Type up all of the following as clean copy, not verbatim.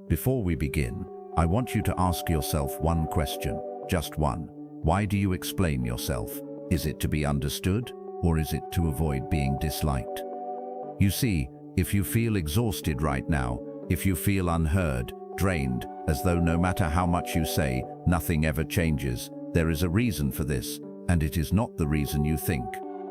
Before we begin, I want you to ask yourself one question, just one. Why do you explain yourself? Is it to be understood, or is it to avoid being disliked? You see, if you feel exhausted right now, if you feel unheard, drained, as though no matter how much you say, nothing ever changes, there is a reason for this, and it is not the reason you think.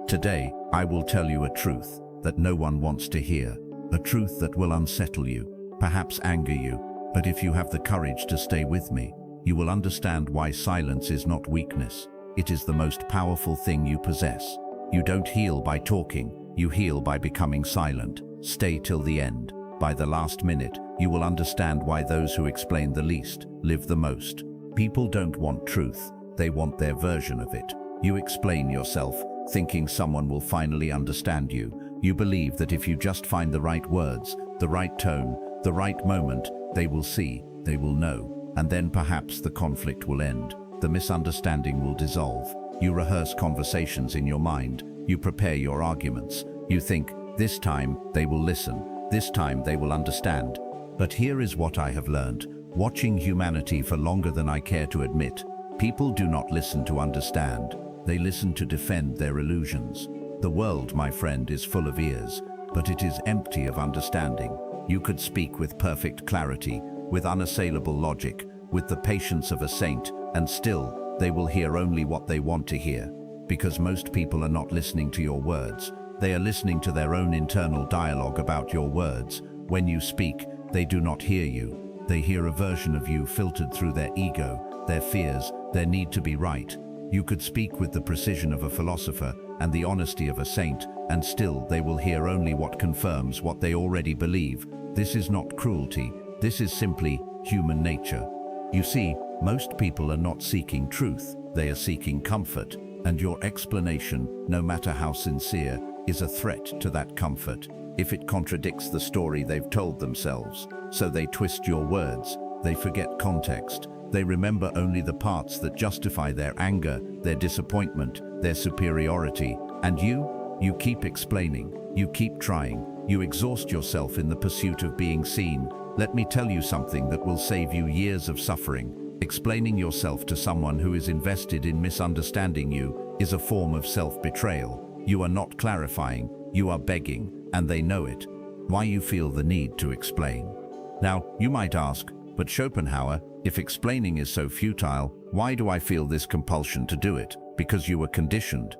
Today, I will tell you a truth that no one wants to hear, a truth that will unsettle you, perhaps anger you, but if you have the courage to stay with me, you will understand why silence is not weakness. It is the most powerful thing you possess. You don't heal by talking, you heal by becoming silent. Stay till the end. By the last minute, you will understand why those who explain the least live the most. People don't want truth, they want their version of it. You explain yourself, thinking someone will finally understand you. You believe that if you just find the right words, the right tone, the right moment, they will see, they will know, and then perhaps the conflict will end. The misunderstanding will dissolve. You rehearse conversations in your mind. You prepare your arguments. You think, this time they will listen. This time they will understand. But here is what I have learned. Watching humanity for longer than I care to admit, people do not listen to understand. They listen to defend their illusions. The world, my friend, is full of ears, but it is empty of understanding. You could speak with perfect clarity, with unassailable logic, with the patience of a saint, and still, they will hear only what they want to hear. Because most people are not listening to your words. They are listening to their own internal dialogue about your words. When you speak, they do not hear you. They hear a version of you filtered through their ego, their fears, their need to be right. You could speak with the precision of a philosopher and the honesty of a saint, and still they will hear only what confirms what they already believe. This is not cruelty. This is simply human nature. You see, most people are not seeking truth. They are seeking comfort, and your explanation, no matter how sincere, is a threat to that comfort if it contradicts the story they've told themselves. So they twist your words, they forget context, they remember only the parts that justify their anger, their disappointment, their superiority, and you keep explaining, you keep trying, you exhaust yourself in the pursuit of being seen. Let me tell you something that will save you years of suffering. Explaining yourself to someone who is invested in misunderstanding you is a form of self-betrayal. You are not clarifying, you are begging, and they know it. Why you feel the need to explain. Now, you might ask, but Schopenhauer, if explaining is so futile, why do I feel this compulsion to do it? Because you were conditioned.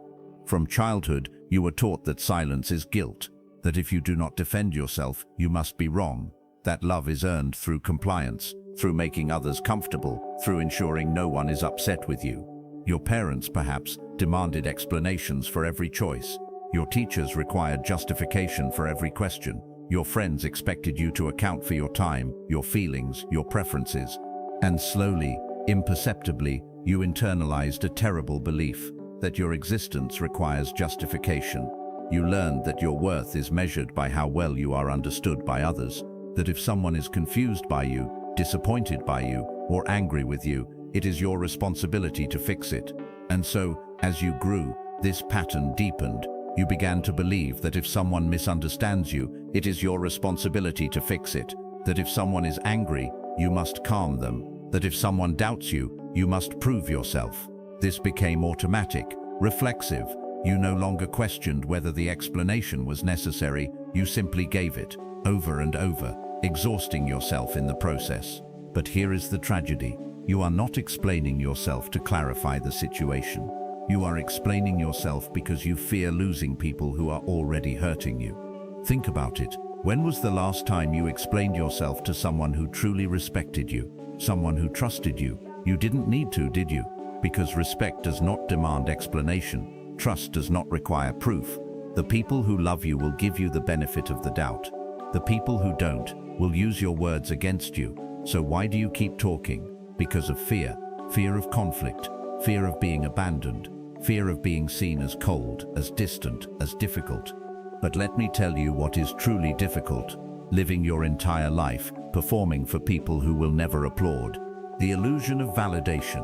From childhood, you were taught that silence is guilt, that if you do not defend yourself, you must be wrong, that love is earned through compliance, through making others comfortable, through ensuring no one is upset with you. Your parents, perhaps, demanded explanations for every choice. Your teachers required justification for every question. Your friends expected you to account for your time, your feelings, your preferences. And slowly, imperceptibly, you internalized a terrible belief that your existence requires justification. You learned that your worth is measured by how well you are understood by others, that if someone is confused by you, disappointed by you, or angry with you, it is your responsibility to fix it. And so, as you grew, this pattern deepened. You began to believe that if someone misunderstands you, it is your responsibility to fix it. That if someone is angry, you must calm them. That if someone doubts you, you must prove yourself. This became automatic, reflexive. You no longer questioned whether the explanation was necessary. You simply gave it, over and over, exhausting yourself in the process. But here is the tragedy. You are not explaining yourself to clarify the situation. You are explaining yourself because you fear losing people who are already hurting you. Think about it. When was the last time you explained yourself to someone who truly respected you? Someone who trusted you? You didn't need to, did you? Because respect does not demand explanation. Trust does not require proof. The people who love you will give you the benefit of the doubt. The people who don't will use your words against you. So why do you keep talking? Because of fear. Fear of conflict. Fear of being abandoned. Fear of being seen as cold, as distant, as difficult. But let me tell you what is truly difficult. Living your entire life, performing for people who will never applaud. The illusion of validation.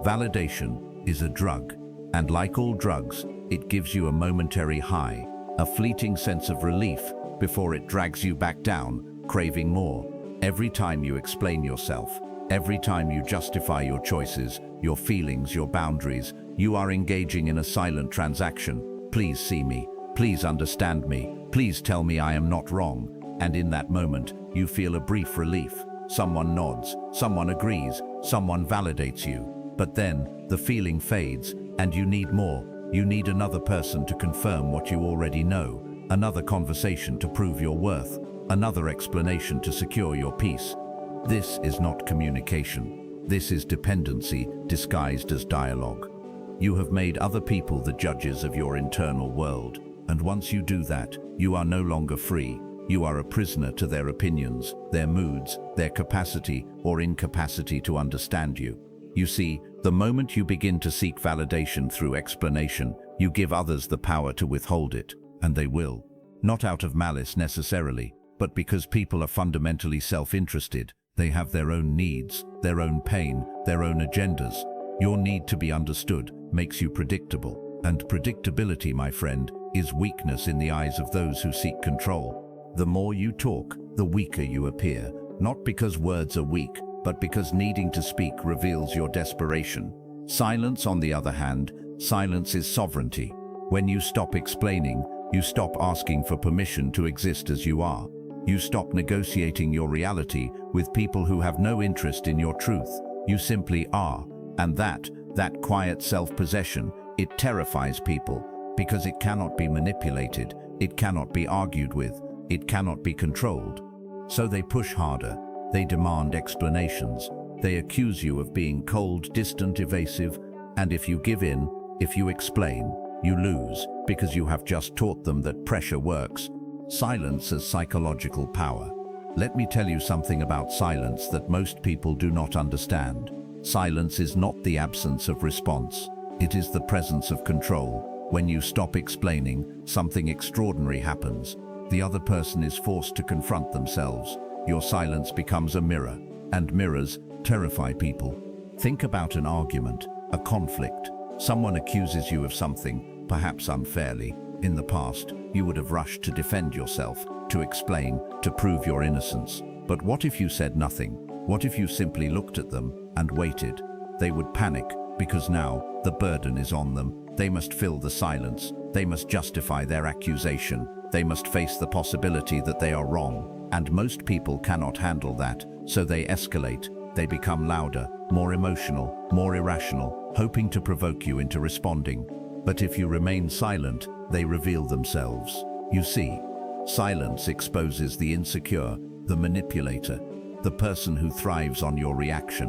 Validation is a drug, and like all drugs, it gives you a momentary high, a fleeting sense of relief before it drags you back down, craving more. Every time you explain yourself, every time you justify your choices, your feelings, your boundaries, you are engaging in a silent transaction. Please see me. Please understand me. Please tell me I am not wrong. And in that moment, you feel a brief relief. Someone nods, someone agrees, someone validates you. But then, the feeling fades, and you need more. You need another person to confirm what you already know, another conversation to prove your worth, another explanation to secure your peace. This is not communication. This is dependency disguised as dialogue. You have made other people the judges of your internal world, and once you do that, you are no longer free. You are a prisoner to their opinions, their moods, their capacity or incapacity to understand you. You see, the moment you begin to seek validation through explanation, you give others the power to withhold it, and they will. Not out of malice necessarily, but because people are fundamentally self-interested. They have their own needs, their own pain, their own agendas. Your need to be understood makes you predictable, and predictability, my friend, is weakness in the eyes of those who seek control. The more you talk, the weaker you appear, not because words are weak, but because needing to speak reveals your desperation. Silence, on the other hand, silence is sovereignty. When you stop explaining, you stop asking for permission to exist as you are. You stop negotiating your reality with people who have no interest in your truth. You simply are. And that quiet self-possession, it terrifies people because it cannot be manipulated, it cannot be argued with, it cannot be controlled. So they push harder, they demand explanations, they accuse you of being cold, distant, evasive, and if you give in, if you explain, you lose because you have just taught them that pressure works. Silence as psychological power. Let me tell you something about silence that most people do not understand. Silence is not the absence of response. It is the presence of control. When you stop explaining, something extraordinary happens. The other person is forced to confront themselves. Your silence becomes a mirror, and mirrors terrify people. Think about an argument, a conflict. Someone accuses you of something, perhaps unfairly. In the past, you would have rushed to defend yourself, to explain, to prove your innocence. But what if you said nothing? What if you simply looked at them and waited? They would panic because now the burden is on them. They must fill the silence. They must justify their accusation. They must face the possibility that they are wrong. And most people cannot handle that, so they escalate. They become louder, more emotional, more irrational, hoping to provoke you into responding. But if you remain silent, they reveal themselves. You see, silence exposes the insecure, the manipulator, the person who thrives on your reaction.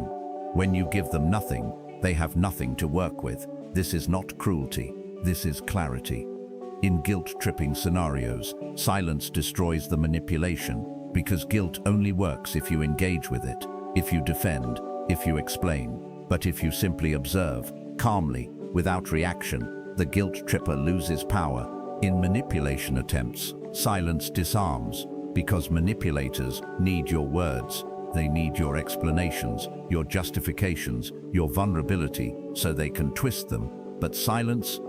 When you give them nothing, they have nothing to work with. This is not cruelty, this is clarity. In guilt-tripping scenarios, silence destroys the manipulation, because guilt only works if you engage with it, if you defend, if you explain. But if you simply observe, calmly, without reaction, the guilt tripper loses power. In manipulation attempts, silence disarms, because manipulators need your words. They need your explanations, your justifications, your vulnerability, so they can twist them. But silence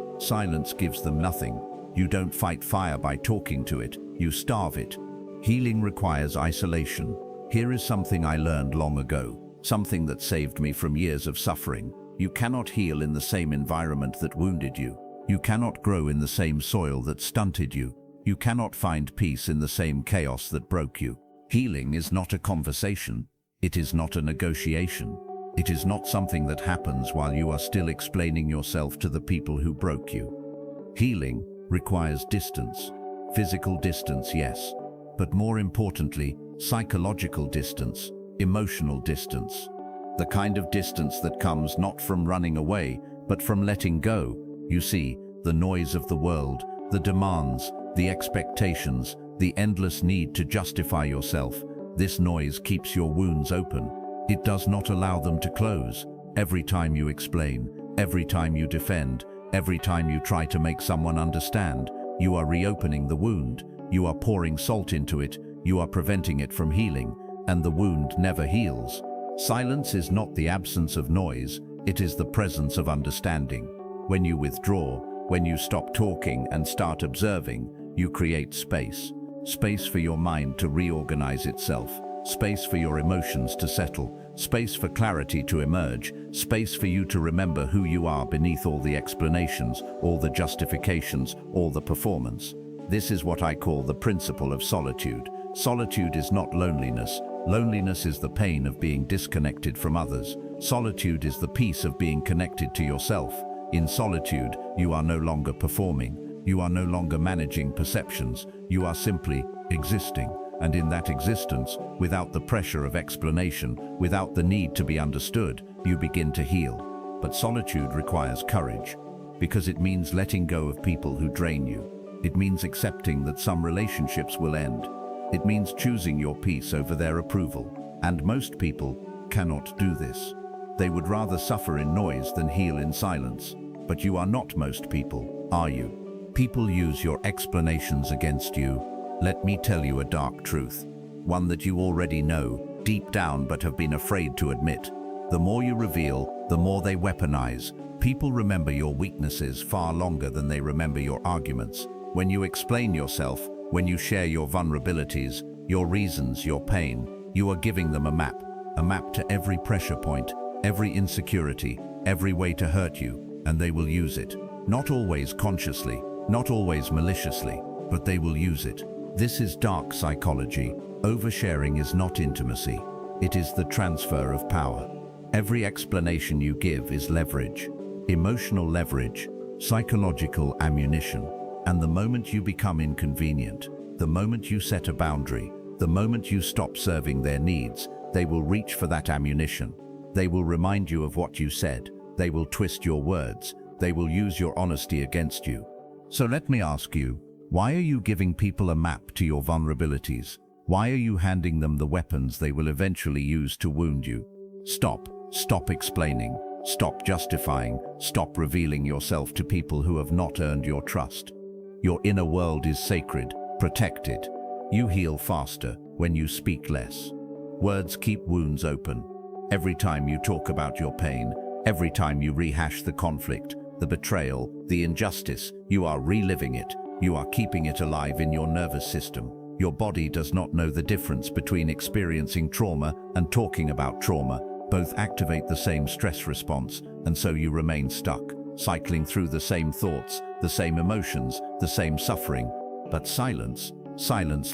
gives them nothing. You don't fight fire by talking to it, you starve it. Healing requires isolation. Here is something I learned long ago, something that saved me from years of suffering. You cannot heal in the same environment that wounded you. You cannot grow in the same soil that stunted you. You cannot find peace in the same chaos that broke you. Healing is not a conversation. It is not a negotiation. It is not something that happens while you are still explaining yourself to the people who broke you. Healing requires distance. Physical distance, yes. But more importantly, psychological distance, emotional distance. The kind of distance that comes not from running away, but from letting go. You see, the noise of the world, the demands, the expectations, the endless need to justify yourself. This noise keeps your wounds open. It does not allow them to close. Every time you explain, every time you defend, every time you try to make someone understand, you are reopening the wound. You are pouring salt into it. You are preventing it from healing, and the wound never heals. Silence is not the absence of noise, it is the presence of understanding. When you withdraw, when you stop talking and start observing, you create space. Space for your mind to reorganize itself. space for your emotions to settle, space for clarity to emerge, space for you to remember who you are beneath all the explanations, all the justifications, all the performance. This is what I call the principle of solitude. Solitude is not loneliness. Loneliness is the pain of being disconnected from others. Solitude is the peace of being connected to yourself. In solitude, you are no longer performing. You are no longer managing perceptions. You are simply existing. And in that existence, without the pressure of explanation, without the need to be understood, you begin to heal. But solitude requires courage, because it means letting go of people who drain you. It means accepting that some relationships will end. It means choosing your peace over their approval. And most people cannot do this. They would rather suffer in noise than heal in silence. But you are not most people, are you? People use your explanations against you. Let me tell you a dark truth, one that you already know, deep down but have been afraid to admit. The more you reveal, the more they weaponize. People remember your weaknesses far longer than they remember your arguments. When you explain yourself, when you share your vulnerabilities, your reasons, your pain, you are giving them a map to every pressure point, every insecurity, every way to hurt you, and they will use it. Not always consciously, not always maliciously, but they will use it. This is dark psychology. Oversharing is not intimacy. It is the transfer of power. Every explanation you give is leverage, emotional leverage, psychological ammunition. And the moment you become inconvenient, the moment you set a boundary, the moment you stop serving their needs, they will reach for that ammunition. They will remind you of what you said. They will twist your words. They will use your honesty against you. So let me ask you, why are you giving people a map to your vulnerabilities? Why are you handing them the weapons they will eventually use to wound you? Stop explaining. Stop justifying. Stop revealing yourself to people who have not earned your trust. Your inner world is sacred. Protect it. You heal faster when you speak less. Words keep wounds open. Every time you talk about your pain, every time you rehash the conflict, the betrayal, the injustice, you are reliving it. You are keeping it alive in your nervous system. Your body does not know the difference between experiencing trauma and talking about trauma. Both activate the same stress response, and so you remain stuck, cycling through the same thoughts, the same emotions, the same suffering. But silence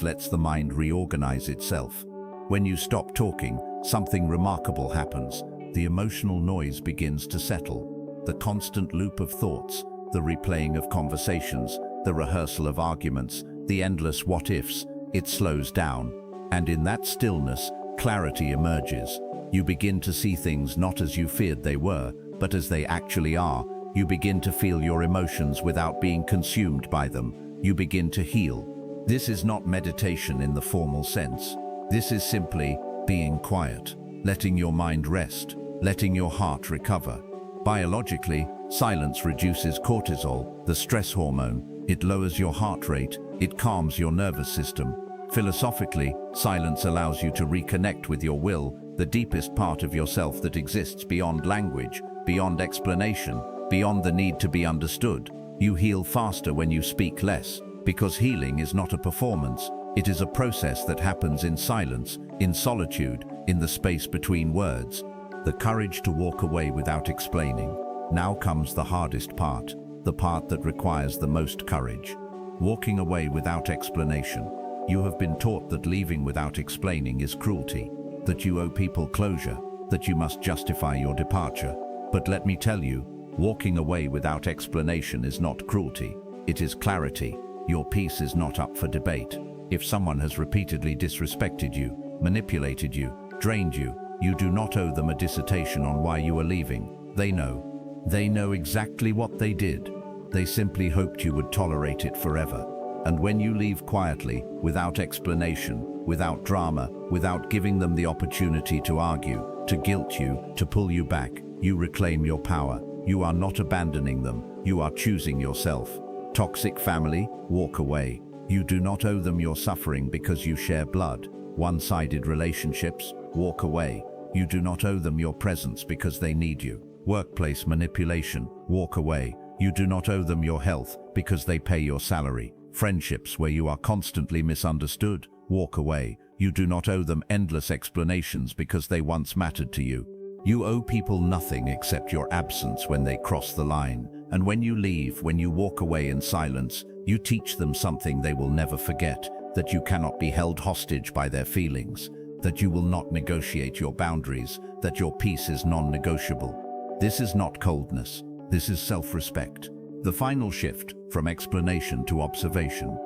lets the mind reorganize itself. When you stop talking, something remarkable happens. The emotional noise begins to settle. The constant loop of thoughts, the replaying of conversations, the rehearsal of arguments, the endless what-ifs, it slows down. And in that stillness, clarity emerges. You begin to see things not as you feared they were, but as they actually are. You begin to feel your emotions without being consumed by them. You begin to heal. This is not meditation in the formal sense. This is simply being quiet, letting your mind rest, letting your heart recover. Biologically, silence reduces cortisol, the stress hormone. It lowers your heart rate. It calms your nervous system. Philosophically, silence allows you to reconnect with your will, the deepest part of yourself that exists beyond language, beyond explanation, beyond the need to be understood. You heal faster when you speak less, because healing is not a performance. It is a process that happens in silence, in solitude, in the space between words. The courage to walk away without explaining. Now comes the hardest part, the part that requires the most courage. Walking away without explanation. You have been taught that leaving without explaining is cruelty, that you owe people closure, that you must justify your departure. But let me tell you, walking away without explanation is not cruelty. It is clarity. Your peace is not up for debate. If someone has repeatedly disrespected you, manipulated you, drained you, you do not owe them a dissertation on why you are leaving. They know. They know exactly what they did. They simply hoped you would tolerate it forever. And when you leave quietly, without explanation, without drama, without giving them the opportunity to argue, to guilt you, to pull you back, you reclaim your power. You are not abandoning them. You are choosing yourself. Toxic family, walk away. You do not owe them your suffering because you share blood. One-sided relationships, walk away. You do not owe them your presence because they need you. Workplace manipulation, walk away. You do not owe them your health because they pay your salary. Friendships where you are constantly misunderstood, walk away. You do not owe them endless explanations because they once mattered to you. You owe people nothing except your absence when they cross the line. And when you leave, when you walk away in silence, you teach them something they will never forget, that you cannot be held hostage by their feelings, that you will not negotiate your boundaries, that your peace is non-negotiable. This is not coldness. This is self-respect. The final shift from explanation to observation.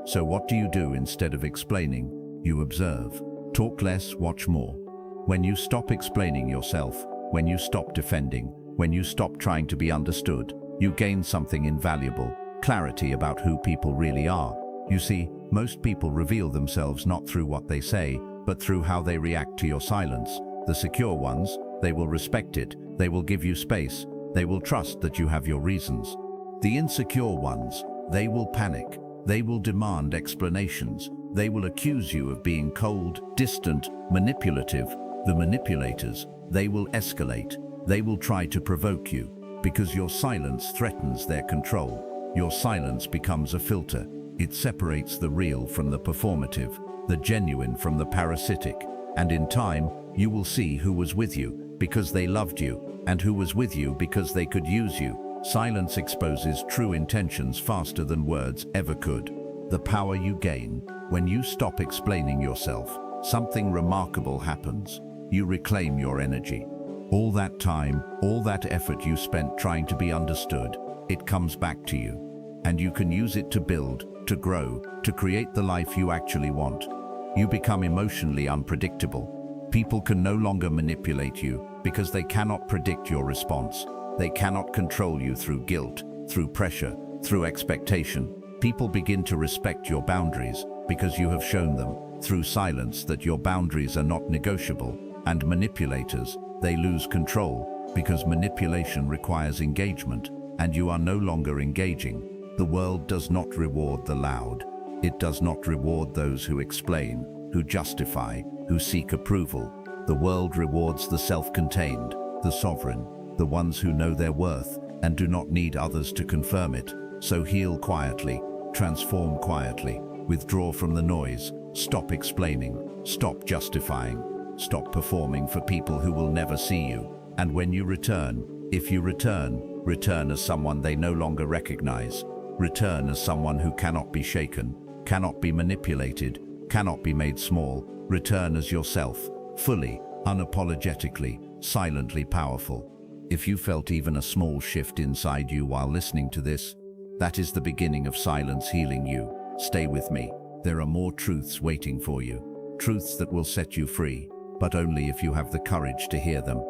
So what do you do instead of explaining? You observe. Talk less, watch more. When you stop explaining yourself, when you stop defending, when you stop trying to be understood, you gain something invaluable, clarity about who people really are. You see, most people reveal themselves not through what they say, but through how they react to your silence. The secure ones, they will respect it, they will give you space, they will trust that you have your reasons. The insecure ones, they will panic, they will demand explanations, they will accuse you of being cold, distant, manipulative. The manipulators, they will escalate, they will try to provoke you, because your silence threatens their control. Your silence becomes a filter. It separates the real from the performative, the genuine from the parasitic. And in time, you will see who was with you because they loved you, and who was with you because they could use you. Silence exposes true intentions faster than words ever could. The power you gain, when you stop explaining yourself, something remarkable happens. You reclaim your energy. All that time, all that effort you spent trying to be understood, it comes back to you. And you can use it to build, to grow, to create the life you actually want. You become emotionally unpredictable. People can no longer manipulate you because they cannot predict your response. They cannot control you through guilt, through pressure, through expectation. People begin to respect your boundaries because you have shown them, through silence, that your boundaries are not negotiable. And manipulators, they lose control because manipulation requires engagement, and you are no longer engaging. The world does not reward the loud. It does not reward those who explain, who justify, who seek approval. The world rewards the self-contained, the sovereign, the ones who know their worth and do not need others to confirm it. So heal quietly, transform quietly, withdraw from the noise, stop explaining, stop justifying. Stop performing for people who will never see you. And when you return, if you return as someone they no longer recognize. Return as someone who cannot be shaken, cannot be manipulated, cannot be made small. Return as yourself, fully, unapologetically, silently powerful. If you felt even a small shift inside you while listening to this, that is the beginning of silence healing you. Stay with me. There are more truths waiting for you. Truths that will set you free. But only if you have the courage to hear them.